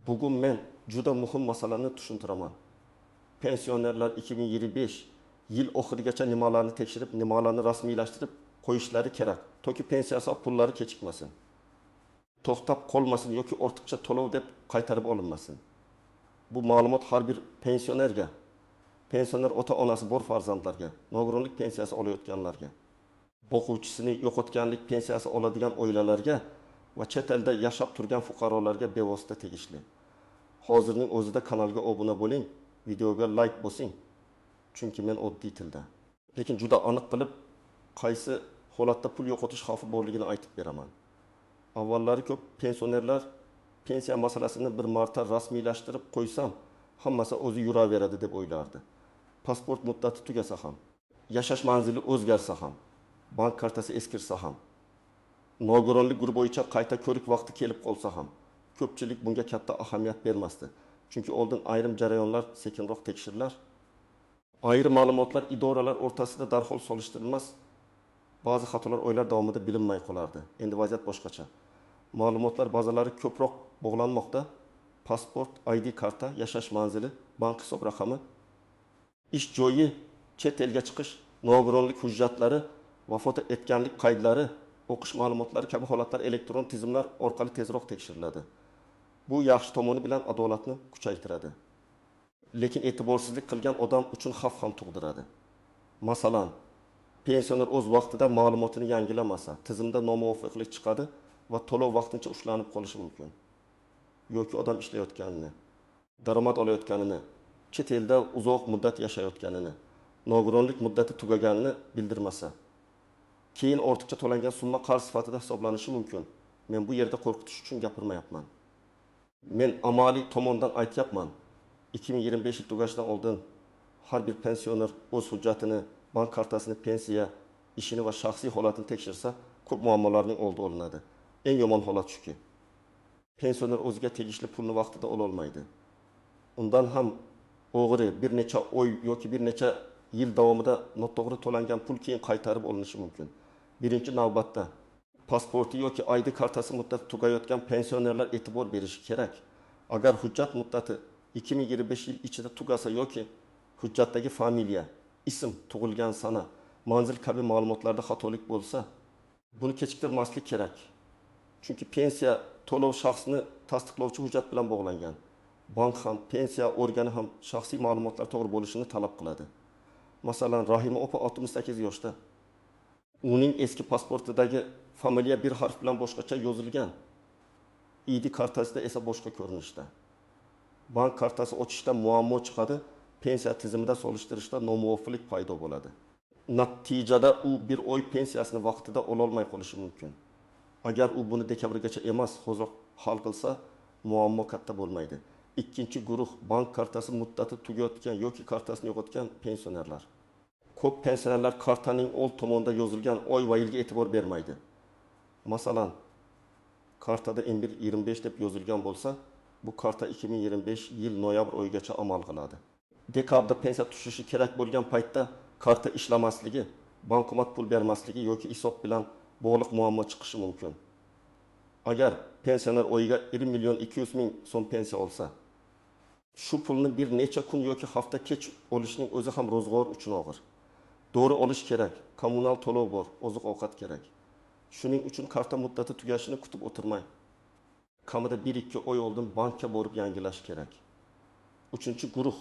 Bugun men juda muhim masalani tushuntiraman. Pensionerlar 2025 yil oxirigacha nimalarni tekshirib, nimalarni rasmiylashtirib qo'yishlari kerak. Toki pensiyasi pullari kechikmasin. To'xtab qolmasin yoki ortiqcha to'lov deb qaytarib olinmasin. Bu ma'lumot har bir pensionerga, pensioner ota-onasi bor farzandlarga, nogironlik pensiyasi olayotganlarga, o'quvchisini yo'qotganlik pensiyasi oladigan oilalarga va chet elda yashab turgan fuqarolarga bevosita tegishli. Hozirning o'zida kanalga obuna bo'ling, videoga like bosing. Chunki men oddiy tilda, lekin juda aniq qilib qaysi holatda pul yo'qotish xavfi borligini aytib beraman. Avvallari ko'p pensionerlar pensiya masalasini bir marta rasmiylashtirib qo'ysam, hammasi o'zi yuraveradi deb o'ylardi. Pasport muddati tugasa ham, yashash manzili o'zgarsa ham, bank kartasi eskirsa ham, nogironlik guruhi bo'yicha qayta ko'rik vaqti kelib qolsa ham, ko'pchilik bunga katta ahamiyat bermasdi. Chunki oldin ayrim jarayonlar sekinroq tekshirilar, ayrim ma'lumotlar idoralar o'rtasida darhol solishtirilmas, ba'zi xatolar oylar davomida bilinmay qolardi. Endi vaziyat boshqacha. Ma'lumotlar bazalari ko'proq bog'lanmoqda. Pasport, ID karta, yashash manzili, bank hisob raqami, ish joyi, chet elga chiqish, nogironlik hujjatlari, vafot etganlik qaydlari, o'qish ma'lumotlari kabi holatlar elektron tizimlar orqali tezroq tekshiriladi. Bu yaxshi tomoni bilan adolatni kuchaytiradi. Lekin e'tiborsizlik qilgan odam uchun xavf ham tug'diradi. Masalan, pensioner o'z vaqtida ma'lumotini yangilamasa, tizimda nomuvofiqlik chiqadi va to'lov vaqtincha ushlanib qolishi mumkin. Yoki odam ishlayotganini, daromad olayotganini, chet elda uzoq muddat yashayotganini, nogironlik muddati tugaganini bildirmasa, keyin ortiqcha to'langan summa qarz sifatida hisoblanishi mumkin. Men bu yerda qo'rqitish uchun gapirmayapman. Men amaliy tomondan aytyapman. 2025 yil tugashidan oldin har bir pensioner o'z hujjatini, bank kartasini, pensiya, ishini va shaxsiy holatini tekshirsa, ko'p muammolarning oldi olinadi. Eng yomon holat shuki, pensioner o'ziga tegishli pulni vaqtida ola olmaydi. Undan ham o'g'ri bir necha oy yoki bir necha yil davomida noto'g'ri to'langan pul keyin qaytarib olinishi mumkin. Birinchi navbatda pasporti yoki ID kartasi muddati tugayotgan pensionerlar e'tibor berishi kerak. Agar hujjat muddati 2025 yil ichida tugasa yoki hujjatdagi familiya, ism, tug'ilgan sana, manzil kabi ma'lumotlarda xatolik bo'lsa, buni kechiktirmaslik kerak. Chunki pensiya to'lov shaxsni tasdiqlovchi hujjat bilan bog'langan. Bank ham, pensiya organi ham shaxsiy ma'lumotlar to'g'ri bo'lishini talab qiladi. Masalan, Rahima opa 68 yoshda. Uning eski pasportidagi familiya bir harf bilan boshqacha yozilgan. ID kartasida esa boshqa ko'rinishda. Bank kartasi ochishda muammo chiqadi, pensiya tizimida solishtirishda nomuvofiqlik paydo bo'ladi. Natijada u bir oy pensiyasini vaqtida ola olmay qolishi mumkin. Agar u buni dekabrgacha emas, hozir hal qilsa, muammo katta bo'lmaydi. Ikkinchi guruh bank kartasi muddati tugayotgan yoki kartasini yo'qotgan pensionerlar. Ko'p pensionerlar kartaning old tomonida yozilgan oy va yilga e'tibor bermaydi. Masalan, kartada M125 deb yozilgan bo'lsa, bu karta 2025 yil noyabr oyigacha amal qiladi. Dekabrda pensiya tushishi kerak bo'lgan paytda karta ishlamasligi, bankomat pul bermasligi yoki hisob bilan bog'liq muammo chiqishi mumkin. Agar pensioner oyiga 1.200.000 so'm pensiya olsa, shu pulni bir necha kun yoki hafta kech olishning o'zi ham ro'zg'or uchun og'ir. Dori olish kerak, kommunal to'lov bor, oziq-ovqat kerak. Shuning uchun karta muddati tugashini kutib o'tirmang. Kamida 1-2 oy oldin bankka borib yangilash kerak. Uchinchi guruh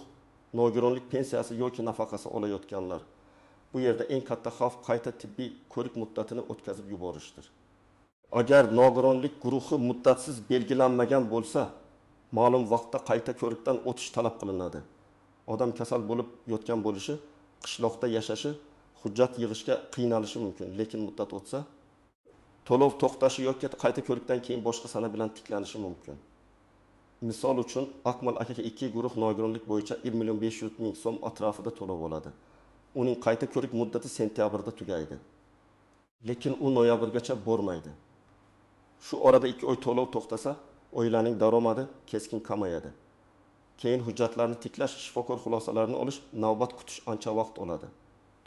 nogironlik pensiyasi yoki nafaqasi olayotganlar. Bu yerda eng katta xavf qayta tibbiy ko'rik muddatini o'tkazib yuborishdir. Agar nogironlik guruhi muddatsiz belgilanmagan bo'lsa, ma'lum vaqtda qayta ko'rikdan o'tish talab qilinadi. Odam kasal bo'lib yotgan bo'lishi, qishloqda yashashi, hujjat yig'ishga qiynalishi mumkin, lekin muddat o'tsa, to'lov to'xtashi yoki qayta ko'rikdan keyin boshqa sana bilan tiklanishi mumkin. Misol uchun, Akmal akaga 2 guruh nogironlik bo'yicha 1.500.000 so'm atrofida to'lov oladi. Uning qayta ko'rik muddati sentyabrda tugaydi. Lekin u noyabrgacha bormaydi. Shu orada 2 oy to'lov to'xtasa, oilaning daromadi keskin kamayadi. Keyin hujjatlarni tiklash, shifokor xulosalarini olish, navbat kutish ancha vaqt oladi.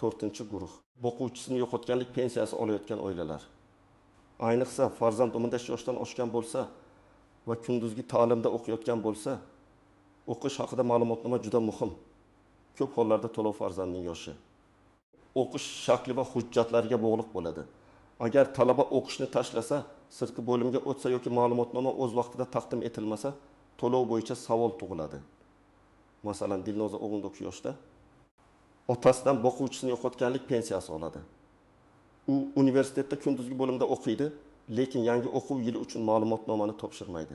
4-guruh. O'quvchisini yo'qotganlik pensiyasi olayotgan oilalar. Ayniqsa farzand 15 yoshdan oshgan bo'lsa, va kunduzgi ta'limda o'qiyotgan bo'lsa, o'qish haqida ma'lumotnoma juda muhim. Ko'p hollarda to'lov farzandning yoshi. O'qish shakli va hujjatlariga bog'liq bo'ladi. Agar talaba o'qishni tashlasa, sirtqi bo'limga o'tsa yoki ma'lumotnoma o'z vaqtida taqdim etilmasa, to'lov bo'yicha savol tug'iladi. Masalan, Dilnoza 19 yoshda otasidan boquvchisini yo'qotganlik pensiyasi oladi. U universitetda kunduzgi bo'limda o'qiydi, lekin yangi o'quv yili uchun ma'lumotnomani topshirmaydi.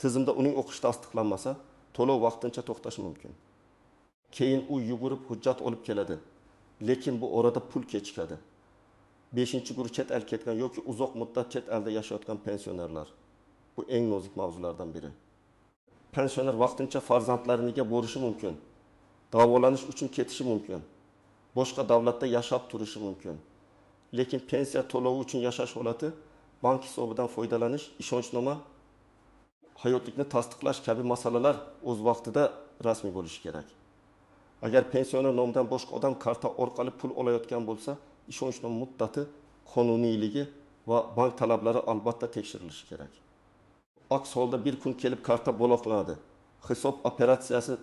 Tizimda uning o'qishi tasdiqlanmasa, to'lov vaqtincha to'xtashi mumkin. Keyin u yugurib hujjat olib keladi, lekin bu orada pul kechikadi. 5-guruh chet el ketgan yoki uzoq muddat chet elda yashayotgan pensionerlar. Bu eng nozik mavzulardan biri. Pensioner vaqtincha farzandlariga bo'lishi mumkin. Davolanish uchun ketishi mumkin. Boshqa davlatda yashab turishi mumkin. Lekin pensiya to'lovi uchun yashash holati, bank hisobidan foydalanish, ishonchnoma, hayotlikni tasdiqlash kabi masalalar o'z vaqtida rasmiy bo'lishi kerak. Agar pensioner nomidan boshqa odam karta orqali pul olayotgan bo'lsa, ishonchnoma muddati, qonuniyligi va bank talablari albatta tekshirilishi kerak. Aks holda bir kun kelib karta bloklanadi. Hisob operatsiyasi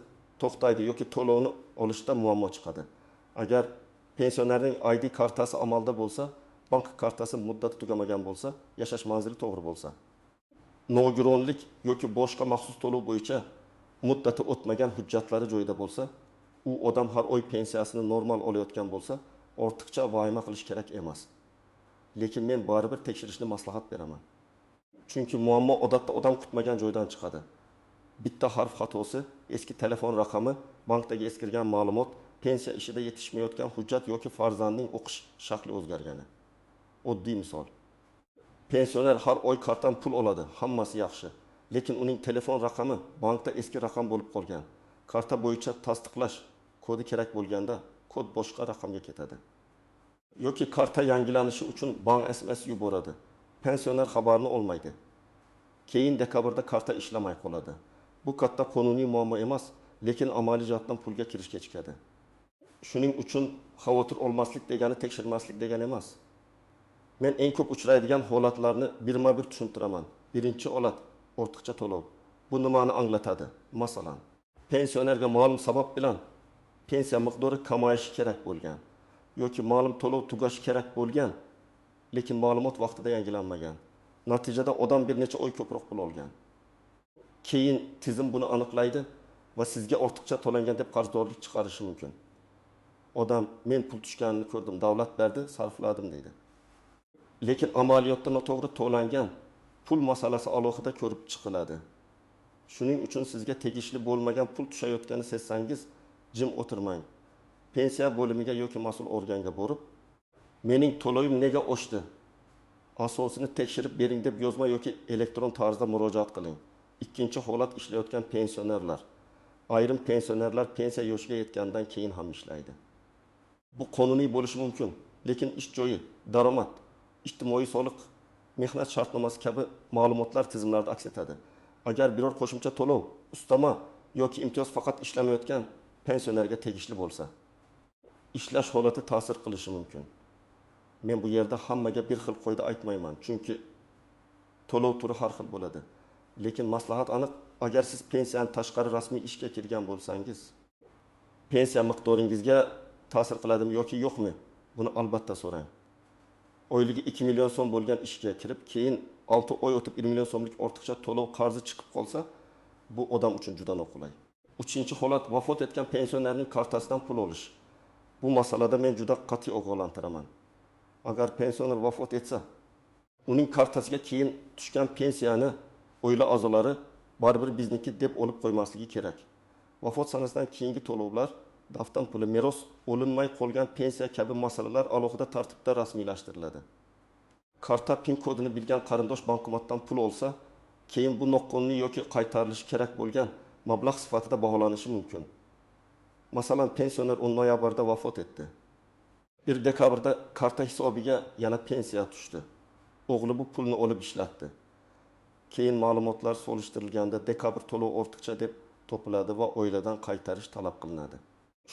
to'xtaydi yoki to'lovni olishda muammo chiqadi. Agar pensionerning ID kartasi amalda bo'lsa, bank kartasi muddati tugamagan bo'lsa, yashash manzili to'g'ri bo'lsa, nogironlik yoki boshqa maxsus to'lov bo'yicha muddati o'tmagan hujjatlari joyida bo'lsa, u odam har oy pensiyasini normal olayotgan bo'lsa, ortiqcha vahima qilish kerak emas. Lekin men baribir tekshirishni maslahat beraman. Chunki muammo odatda odam kutmagan joydan chiqadi. Bitta harf xatosi, eski telefon raqami, bankdagi eskirgan ma'lumot, pensiya ishida yetishmayotgan hujjat yoki farzandning o'qish shakli o'zgargani. Oddiy misol. Pensioner har oy kartadan pul oladi, hammasi yaxshi. Lekin uning telefon raqami bankda eski raqam bo'lib qolgan. Karta bo'yicha tasdiqlash kodi kerak bo'lganda, kod boshqa raqamga ketadi. Yoki karta yangilanishi uchun bank SMS yuboradi. Pensioner xabarini olmaydi. Keyin dekabrda karta ishlamay qoladi. Bu katta qonuniy muammo emas, lekin amaliy jihatdan pulga kirish kechikadi. Shuning uchun xavotir olmaslik degani tekshirmaslik degani emas. Men eng ko'p uchraydigan holatlarni birma-bir tushuntiraman. Birinchi holat ortiqcha to'lov. Bu nimani anglatadi? Masalan, pensionerga ma'lum sabab bilan pensiya miqdori kamayishi kerak bo'lgan yoki ma'lum to'lov tugashi kerak bo'lgan, lekin ma'lumot vaqtida yangilanmagan. Natijada odam bir necha oy ko'proq pul olgan. Keyin tizim buni aniqlaydi va sizga ortiqcha to'langan deb qarzdorlik chiqarishi mumkin. Odam men pul tushganini ko'rdim, davlat berdi, sarfladim deydi. Lekin amaliyotda noto'g'ri to'langan pul masalasi alohida ko'rib chiqiladi. Shuning uchun sizga tegishli bo'lmagan pul tushayotganini sezsangiz, jim o'tirmang. Pensiya bo'limiga yoki mas'ul organga borib, mening to'lovim nega oshdi? Asosini tekshirib bering deb yozma yoki elektron tarzda murojaat qiling. Ikkinchi holat ishlayotgan pensionerlar. Ayrim pensionerlar pensiya yoshiga yetgandan keyin ham ishlaydi. Bu qonuniy bo'lishi mumkin, lekin ish joyi, daromad, ijtimoiy soliq, mehnat shartnomasi kabi ma'lumotlar tizimlarda aks etadi. Agar biror qo'shimcha to'lov, ustama yoki imtiyoz faqat ishlamayotgan pensionerga tegishli bo'lsa, ishlash holati ta'sir qilishi mumkin. Men bu yerda hammaga bir xil qoida aytmayman, chunki to'lov turi har xil bo'ladi. Lekin maslahat aniq, agar siz pensiyani tashqari rasmiy ishga kirgan bo'lsangiz, pensiya miqdoringizga ta'sir qiladimi yoki yo'qmi? Buni albatta so'rang. Oyligi 2 million so'm bo'lgan ishga kirib, keyin 6 oy o'tib 1 million so'mlik ortiqcha to'lov qarzi chiqib qolsa, bu odam uchun juda noqulay. Uchinchi holat vafot etgan pensionerning kartasidan pul olish. Bu masalada men juda qat'iy ogohlantiraman. Agar pensioner vafot etsa, uning kartasiga keyin tushgan pensiyani oila a'zolari baribir bizniki deb olib qo'ymasligi kerak. Vafot sanasidan keyingi to'lovlar, daftar puli, meros, olinmay qolgan pensiya kabi masalalar alohida tartibda rasmiylashtiriladi. Karta PIN kodini bilgan qarindosh bankomatdan pul olsa, keyin bu noqonuniy yoki qaytarilishi kerak bo'lgan mablag' sifatida baholanishi mumkin. Masalan, pensioner 10 noyabrda vafot etdi. 1 dekabrda karta hisobiga yana pensiya tushdi. O'g'li bu pulni olib ishlatdi. Keyin ma'lumotlar solishtirilganda dekabr to'lov ortiqcha deb topiladi va oiladan qaytarish talab qilinadi.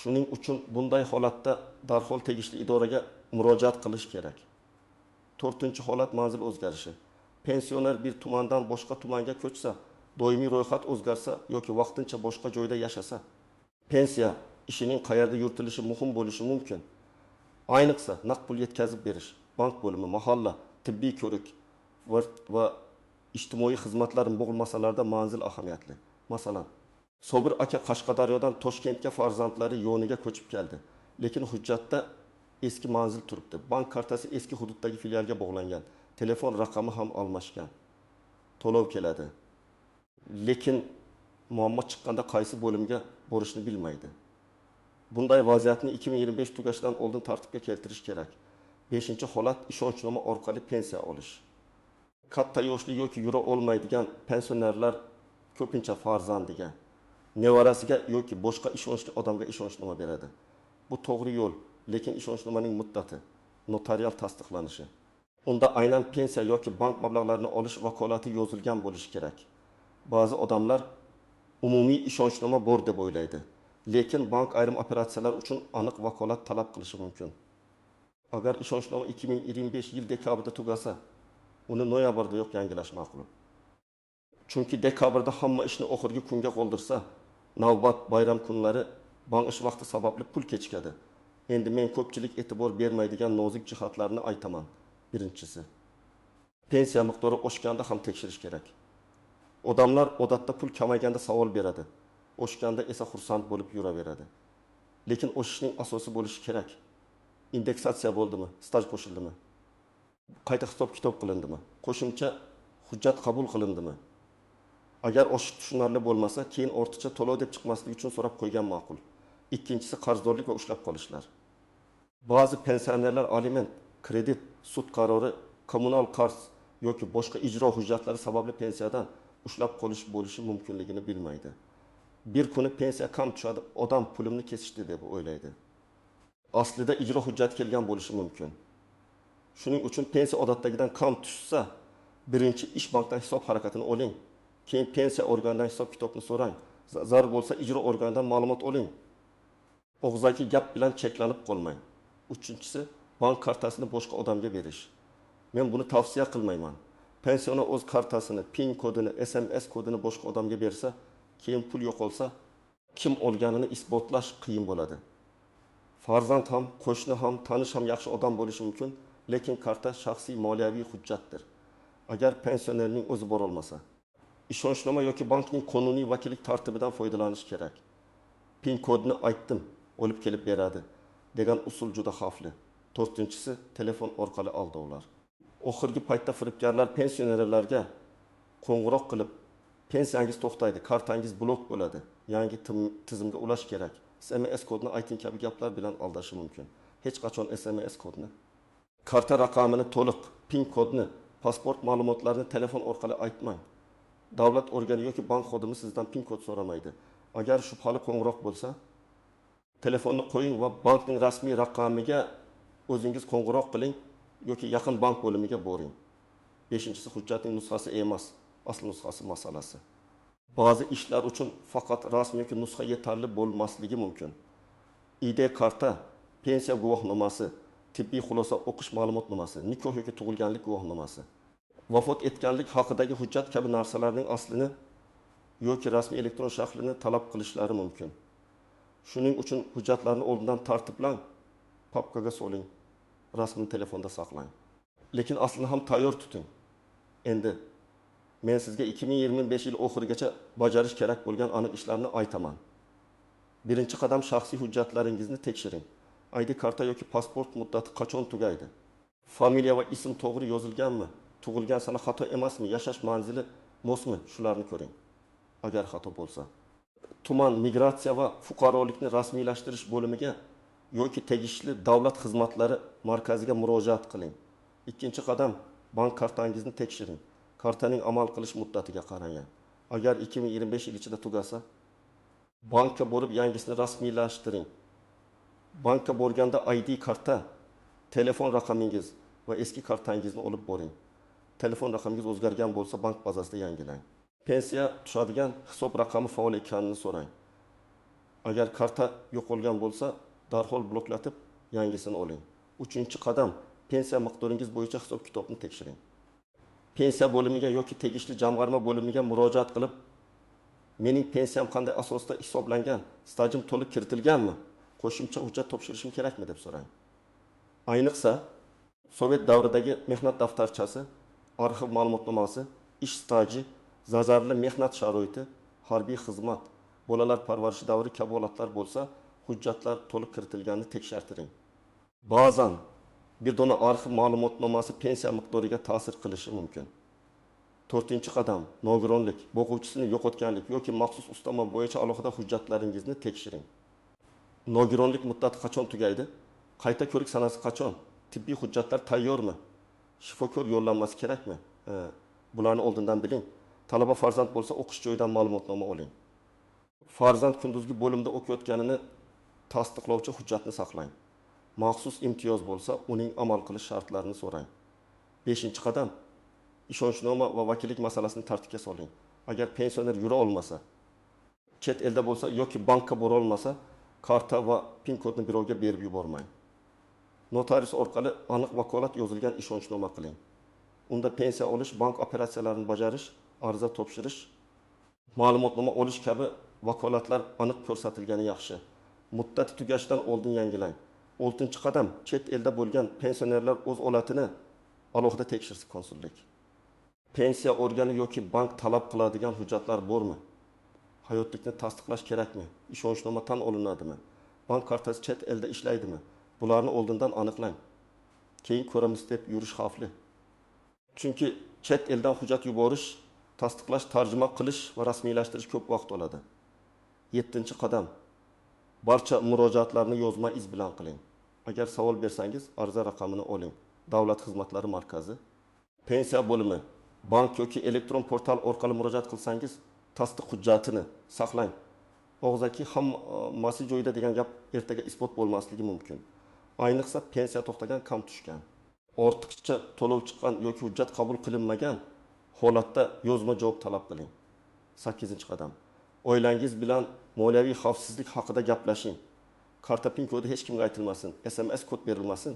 Shuning uchun bunday holatda darhol tegishli idoraga murojaat qilish kerak. 4-holat manzil o'zgarishi. Pensioner bir tumandan boshqa tumanga ko'chsa, doimiy ro'yxat o'zgarsa yoki vaqtincha boshqa joyda yashasa, pensiya ishining qayerda yuritilishi muhim bo'lishi mumkin. Ayniqsa naqd pul yetkazib berish, bank bo'limi, mahalla, tibbiy ko'rik va ijtimoiy xizmatlar bog'liq masalalarda manzil ahamiyatli. Masalan, Sobir aka Qashqadaryodan Toshkentga farzandlari yo'niga ko'chib keldi, lekin hujjatda eski manzil turibdi. Bank kartasi eski hududdagi filialga bog'langan, telefon raqami ham almashgan. To'lov keladi. Lekin muammo chiqqanda qaysi bo'limga borishni bilmaydi. Bunday vaziyatni 2025 tugashidan oldin tartibga keltirish kerak. 5-holat ishonchnoma orqali pensiya olish. Katta yoshli yoki yura olmaydigan pensionerlar ko'pincha farzandiga, nevarasiga yoki boshqa ishonchli odamga ishonchnoma beradi. Bu to'g'ri yo'l, lekin ishonchnomaning muddati, notarial tasdiqlanishi. Unda aynan pensiya yoki bank mablag'larini olish vakolati yozilgan bo'lishi kerak. Ba'zi odamlar umumiy ishonchnoma bor deb o'ylaydi, lekin bank ayrim operatsiyalar uchun aniq vakolat talab qilishi mumkin. Agar ishonchnoma 2025 yil dekabrda tugasa, uni noyabrda yo'q yangilash ma'qul. Chunki dekabrda hamma ishni oxirgi kunga qoldirsa, navbat bayram kunlari bank ish vaqti sababli pul kechikadi. Endi men ko'pchilik e'tibor bermaydigan nozik jihatlarni aytaman. Birinchisi, pensiya miqdori oshganda ham tekshirish kerak. Odamlar odatda pul kamayganda savol beradi, oshganda esa xursand bo'lib yuraveradi. Lekin oshishning asosi bo'lishi kerak. Indeksatsiya bo'ldimi, staj qo'shildimi? Qayta hisob-kitob qilindimi? Qo'shimcha hujjat qabul qilindimi? Agar oshish tushunarli bo'lmasa, keyin ortiqcha to'lov deb chiqmasligi uchun so'rab qo'ygan ma'qul. Ikkinchisi qarzdorlik va ushlab qolishlar. Ba'zi pensionerlar aliment, kredit, sud qarori, kommunal qarz yoki boshqa ijro hujjatlari sababli pensiyadan ushlab qolish bo'lishi mumkinligini bilmaydi. Bir kuni pensiya kam tushadi, odam pulimni kesishdi deb o'ylaydi. Aslida ijro hujjati kelgan bo'lishi mumkin. Shuning uchun pensiya odatdagidan kam tushsa, birinchi ish bankdan hisob harakatini oling. Keyin pensiya organidan hisob-kitobni so'rang. Zarur bo'lsa ijro organidan ma'lumot oling. Og'zaki gap bilan cheklanib qolmang. Uchinchisi, bank kartasini boshqa odamga berish. Men buni tavsiya qilmayman. Pensioner o'z kartasini, PIN kodini, SMS kodini boshqa odamga bersa, keyin pul yo'qolsa, kim olganini isbotlash qiyin bo'ladi. Farzand ham, qo'shni ham, tanish ham yaxshi odam bo'lishi mumkin, lekin karta shaxsiy moliyaviy hujjatdir. Agar pensionerning o'zi bor olmasa, ishonchnoma yoki bankning qonuniy vakillik tartibidan foydalanish kerak. PIN kodni aytdim, olib kelib beradi degan usul juda xavfli. To'rtinchisi, telefon orqali aldovlar. Oxirgi paytda firibgarlar pensionerlarga qo'ng'iroq qilib, pensiyangiz to'xtaydi, kartangiz blok bo'ladi, yangi tizimga ulash kerak, SMS kodini ayting kabi gaplar bilan aldashi mumkin. Hech qachon SMS kodni, karta raqamini to'liq, PIN kodni, pasport ma'lumotlarini telefon orqali aytmang. Davlat organi yoki bank xodimi sizdan PIN kod so'ramaydi. Agar shubhali qo'ng'iroq bo'lsa, telefonni qo'ying va bankning rasmiy raqamiga o'zingiz qo'ng'iroq qiling yoki yaqin bank bo'limiga boring. 5-si hujjatning nusxasi emas, asl nusxasi masalasi. Ba'zi ishlar uchun faqat rasmiy yoki nusxa yetarli bo'lmasligi mumkin. ID karta, pensiya guvohnomasi, tibbiy xulosa o'qish ma'lumotnomasi, nikoh yoki tug'ilganlik guvohnomasi, vafot etganlik haqidagi hujjat kabi narsalarning aslini yoki rasmiy elektron shaklini talab qilishlari mumkin. Shuning uchun hujjatlarni oldindan tartiblang, papkaga soling, rasmini telefonda saqlang. Lekin aslini ham tayyor tuting. Endi men sizga 2025 yil oxirigacha bajarish kerak bo'lgan aniq ishlarni aytaman. Birinchi qadam, shaxsiy hujjatlaringizni tekshiring. ID karta yoki pasport muddati qachon tugaydi? Familiya va ism to'g'ri yozilganmi? Tug'ilgan sana xato emasmi? Yashash manzili mosmi? Shularni ko'ring. Agar xato bo'lsa, tuman migratsiya va fuqarolikni rasmiylashtirish bo'limiga yoki tegishli davlat xizmatlari markaziga murojaat qiling. Ikkinchi qadam, bank kartangizni tekshiring. Kartaning amal qilish muddatiga qarang. Agar 2025 yil ichida tugasa, bankka borib yangisini rasmiylashtiring. Bankka borganda ID karta, telefon raqamingiz va eski kartangizni olib boring. Telefon raqamingiz o'zgargan bo'lsa, bank bazasida yangilang. Pensiya tushadigan hisob raqami faol ekanini so'rang. Agar karta yo'qolgan bo'lsa, darhol bloklatib yangisini oling. Uchinchi qadam, pensiya miqdoringiz bo'yicha hisob-kitobni tekshiring. pensiya bo'limiga yoki tegishli jamg'arma bo'limiga murojaat qilib, mening pensiyam qanday asosda hisoblangan, stajim to'liq kiritilganmi, qo'shimcha hujjat topshirishim kerakmi deb so'rang. Ayniqsa, Sovet davridagi mehnat daftarchasi, arxiv ma'lumotnomasi, ish staji, zararli mehnat sharoiti, harbiy xizmat, bolalar parvarishi davri kabi holatlar bo'lsa, hujjatlar to'liq kiritilganini tekshirtiring. Ba'zan bir dona arxiv ma'lumotnomasi pensiya miqdoriga ta'sir qilishi mumkin. 4-qadam, nogironlik, o'quvchisini yo'qotganlik yoki maxsus ustama bo'yicha alohida hujjatlaringizni tekshiring. Nogironlik muddati qachon tugaydi? Qayta ko'rik sanasi qachon? Tibbiy hujjatlar tayyormi? Shifokor yo'llanmasi kerakmi? Bularni oldindan biling. Talaba farzand bo'lsa, o'qish joyidan ma'lumotnoma oling. Farzand kunduzgi bo'limda o'qiyotganini tasdiqlovchi hujjatni saqlang. Maxsus imtiyoz bo'lsa, uning amal qilish shartlarini so'rang. 5-qadam, ishonchnoma va vakillik masalasini tartibga soling. Agar pensioner yura olmasa, chet elda bo'lsa yoki bankka bora olmasa, karta va PIN kodni birovga berib yubormang. Notarius orqali aniq vakolat yozilgan ishonchnoma qiling. Unda pensiya olish, bank operatsiyalarini bajarish, ariza topshirish, ma'lumotnoma olish kabi vakolatlar aniq ko'rsatilgani yaxshi. Muddati tugashidan oldin yangilang. 6-qadam, chet elda bo'lgan pensionerlar o'z holatini alohida tekshirsin konsullik. Pensiya organi yoki bank talab qiladigan hujjatlar bormi? Hayotlikni tasdiqlash kerakmi? Ishonchnoma tan olinadimi? Bank kartasi chet elda ishlaydimi? Bularni oldindan aniqlang. Keyin ko'ramiz deb yurish xavfli. Chunki chet eldan hujjat yuborish, tasdiqlash, tarjima qilish va rasmiylashtirish ko'p vaqt oladi. 7-qadam. Barcha murojaatlarni yozma iz bilan qiling. Agar savol bersangiz, ariza raqamini oling. Davlat xizmatlari markazi, pensiya bo'limi, bank yoki elektron portal orqali murojaat qilsangiz, tasdiq hujjatini saqlang. Og'zaki hammasi joyida degan gap ertaga isbot bo'lmasligi mumkin. Ayniqsa pensiya to'xtagan, kam tushgan, ortiqcha to'lov chiqqan yoki hujjat qabul qilinmagan holatda yozma javob talab qiling. 8-qadam. Oilangiz bilan moliyaviy xavfsizlik haqida gaplashing. Karta PIN kodi hech kimga aytilmasin, SMS kod berilmasin.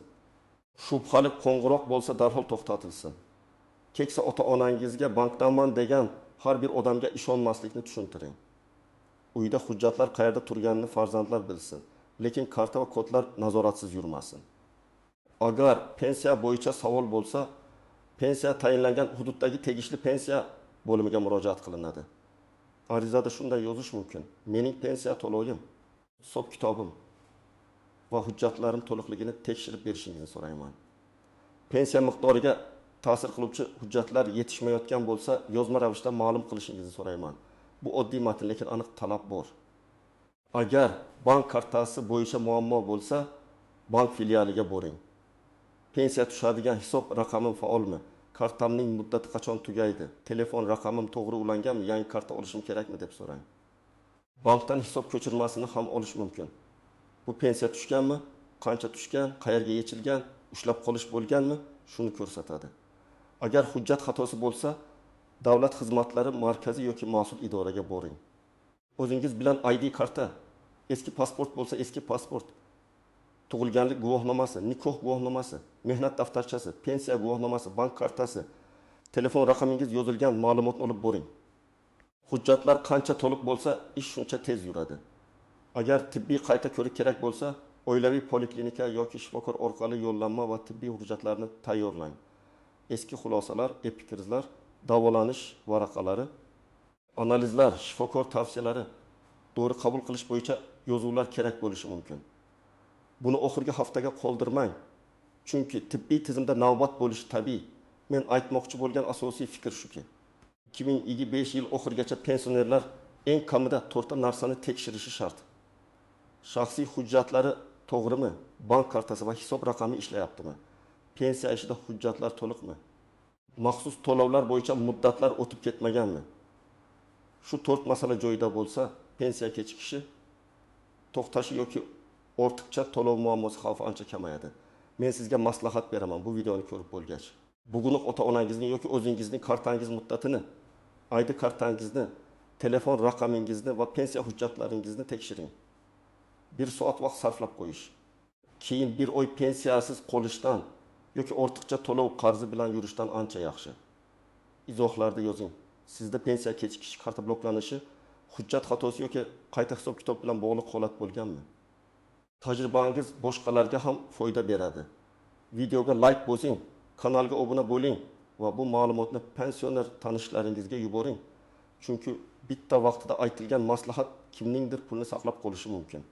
Shubhali qo'ng'iroq bo'lsa darhol to'xtatilsin. Keksa ota-onangizga bankdaman degan har bir odamga ishonmaslikni tushuntiring. Uyda hujjatlar qayerda turganini farzandlar bilsin, lekin karta va kodlar nazoratsiz yurmasin. Agar pensiya bo'yicha savol bo'lsa, pensiya tayinlangan hududdagi tegishli pensiya bo'limiga murojaat qilinadi. Arizada shunday yozish mumkin: mening pensiya to'lovim, hisob kitobim va hujjatlarim to'liqligini tekshirib berishingizni so'rayman. Pensiya miqdoriga ta'sir qiluvchi hujjatlar yetishmayotgan bo'lsa, yozma ravishda ma'lum qilishingizni so'rayman. Bu oddiy matn, lekin aniq talab bor. Agar bank kartasi bo'yicha muammo bo'lsa, bank filialiga boring. Pensiya tushadigan hisob raqamim faolmi? Kartamning muddati qachon tugaydi? Telefon raqamim to'g'ri ulanganmi? Yangi karta olishim kerakmi deb so'rang. Bankdan hisob ko'chirmasini ham olish mumkin. Bu pensiya tushganmi? Qancha tushgan? Qayerga yechilgan? Ushlab qolish bo'lganmi? Shuni ko'rsatadi. Agar hujjat xatosi bo'lsa, davlat xizmatlari markazi yoki mas'ul idoraga boring. O'zingiz bilan ID karta, eski pasport bo'lsa eski pasport, tug'ilganlik guvohnomasi, nikoh guvohnomasi, mehnat daftarchasi, pensiya guvohnomasi, bank kartasi, telefon raqamingiz yozilgan ma'lumotni olib boring. Hujjatlar qancha to'liq bo'lsa, ish shuncha tez yuradi. Agar tibbiy qayta ko'rik kerak bo'lsa, oilaviy poliklinika yoki shifokor orqali yo'llanma va tibbiy hujjatlarni tayyorlang. Eski xulosalar, epikrizlar, davolanish varaqalari, analizlar, shifokor tavsiyalari, to'g'ri qabul qilish bo'yicha yozuvlar kerak bo'lishi mumkin. Buni oxirgi haftaga qoldirmang. Chunki tibbiy tizimda navbat bo'lishi tabiiy. Men aytmoqchi bo'lgan asosiy fikr shuki, 2025 yil oxirigacha pensionerlar eng kamida 4 ta narsani tekshirishi shart. Shaxsiy hujjatlari to'g'rimi? Bank kartasi va hisob raqami ishlayaptimi? Pensiya ishida hujjatlar to'liqmi? Maxsus to'lovlar bo'yicha muddatlar o'tib ketmaganmi? Shu 4 masala joyida bo'lsa, pensiya kechikishi, to'xtashi yoki ortiqcha to'lov muammosi xavfi ancha kamayadi. Men sizga maslahat beraman bu videoni ko'rib bo'lgach. Bugungi ota-onangizning yoki o'zingizning kartangiz muddatini, ID kartangizni, telefon raqamingizni va pensiya hujjatlaringizni tekshiring. 1 soat vaqt sarflab qo'yish. Keyin 1 oy pensiyasiz qolishdan yoki ortiqcha to'lov qarzi bilan yurishdan ancha yaxshi. izohlarda yozing. Sizda pensiya kechikish karta bloklanishi hujjat xatosi yoki qayta hisob kitob bilan bog'liq holat bo'lganmi? Tajribangiz boshqalarga ham foyda beradi. Videoga like bosing, kanalga obuna bo'ling va bu ma'lumotni pensioner tanishlaringizga yuboring. Chunki bitta vaqtida aytilgan maslahat kimningdir pulini saqlab qolishi mumkin.